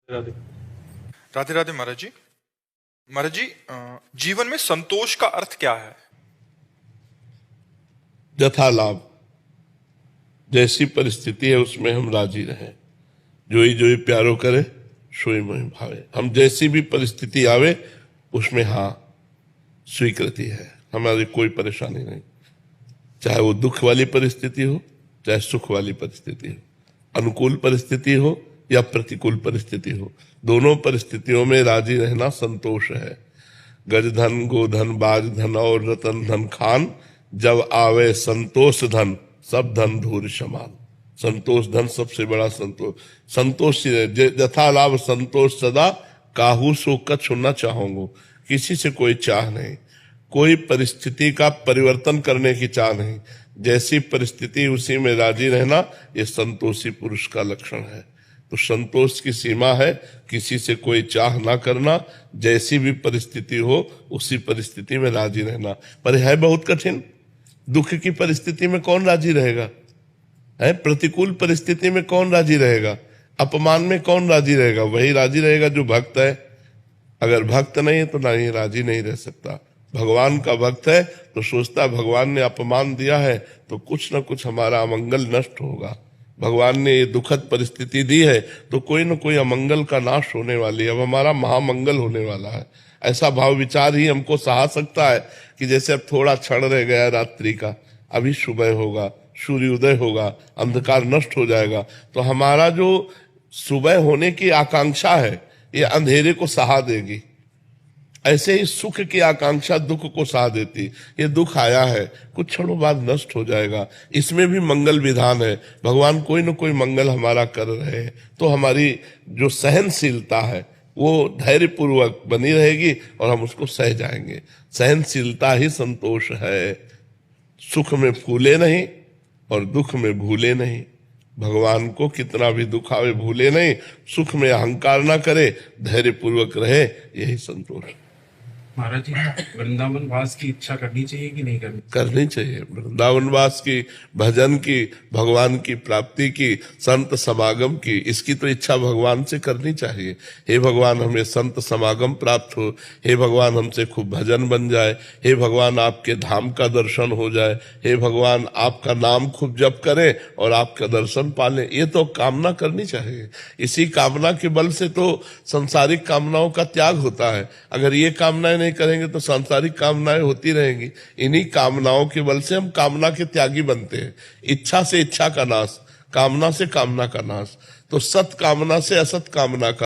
राधे राधे राधे महाराज जी। महाराज जी, जीवन में संतोष का अर्थ क्या है? यथा लाभ, जैसी परिस्थिति है उसमें हम राजी रहें। जोई प्यारो करे सोई मोहि भावे। हम जैसी भी परिस्थिति आवे उसमें हाँ स्वीकृति है, हमारी कोई परेशानी नहीं। चाहे वो दुख वाली परिस्थिति हो, चाहे सुख वाली परिस्थिति हो, अनुकूल परिस्थिति हो या प्रतिकूल परिस्थिति हो, दोनों परिस्थितियों में राजी रहना संतोष है। गज धन गोधन बाज धन और रतन धन खान, जब आवे संतोष धन सब धन धूर समान। संतोष धन सबसे बड़ा संतोष। संतोष यथा लाभ संतोष सदा, काहू सो कछु न चाहूंगो। किसी से कोई चाह नहीं, कोई परिस्थिति का परिवर्तन करने की चाह नहीं। जैसी परिस्थिति उसी में राजी रहना, ये संतोषी पुरुष का लक्षण है। तो संतोष की सीमा है किसी से कोई चाह ना करना, जैसी भी परिस्थिति हो उसी परिस्थिति में राजी रहना। पर है बहुत कठिन। दुख की परिस्थिति में कौन राजी रहेगा? है प्रतिकूल परिस्थिति में कौन राजी रहेगा? अपमान में कौन राजी रहेगा? वही राजी रहेगा जो भक्त है। अगर भक्त नहीं है तो नहीं, राजी नहीं रह सकता। भगवान का भक्त है तो सोचता भगवान ने अपमान दिया है तो कुछ ना कुछ हमारा अमंगल नष्ट होगा। भगवान ने ये दुखद परिस्थिति दी है तो कोई ना कोई अमंगल का नाश होने वाली है, अब हमारा महामंगल होने वाला है। ऐसा भाव विचार ही हमको सहा सकता है कि जैसे अब थोड़ा क्षण रह गया रात्रि का, अभी सुबह होगा, सूर्योदय होगा, अंधकार नष्ट हो जाएगा। तो हमारा जो सुबह होने की आकांक्षा है ये अंधेरे को सहा देगी। ऐसे ही सुख की आकांक्षा दुख को सहा देती। ये दुख आया है, कुछ क्षणों बाद नष्ट हो जाएगा, इसमें भी मंगल विधान है। भगवान कोई न कोई मंगल हमारा कर रहे हैं। तो हमारी जो सहनशीलता है वो धैर्यपूर्वक बनी रहेगी और हम उसको सह जाएंगे। सहनशीलता ही संतोष है। सुख में फूले नहीं और दुख में भूले नहीं। भगवान को कितना भी दुख आवे भूले नहीं, सुख में अहंकार ना करे, धैर्यपूर्वक रहे, यही संतोष। महाराज जी, वृंदावन वास की इच्छा करनी चाहिए कि नहीं करनी? करनी चाहिए। वृंदावन वास की, भजन की, भगवान की प्राप्ति की, संत समागम की, इसकी तो इच्छा भगवान से करनी चाहिए। हे भगवान हमें संत समागम प्राप्त हो, हे भगवान हमसे खूब भजन बन जाए, हे भगवान आपके धाम का दर्शन हो जाए, हे भगवान आपका नाम खूब जप करें और आपका दर्शन पालें। ये तो कामना करनी चाहिए। इसी कामना के बल से तो सांसारिक कामनाओं का त्याग होता है। अगर ये कामनाएं नहीं करेंगे तो सांसारिक कामनाएं होती रहेंगी। इन्हीं कामनाओं के बल से हम कामना के त्यागी बनते हैं। इच्छा से इच्छा का नाश, कामना से कामना का नाश। तो सत कामना से असत कामना का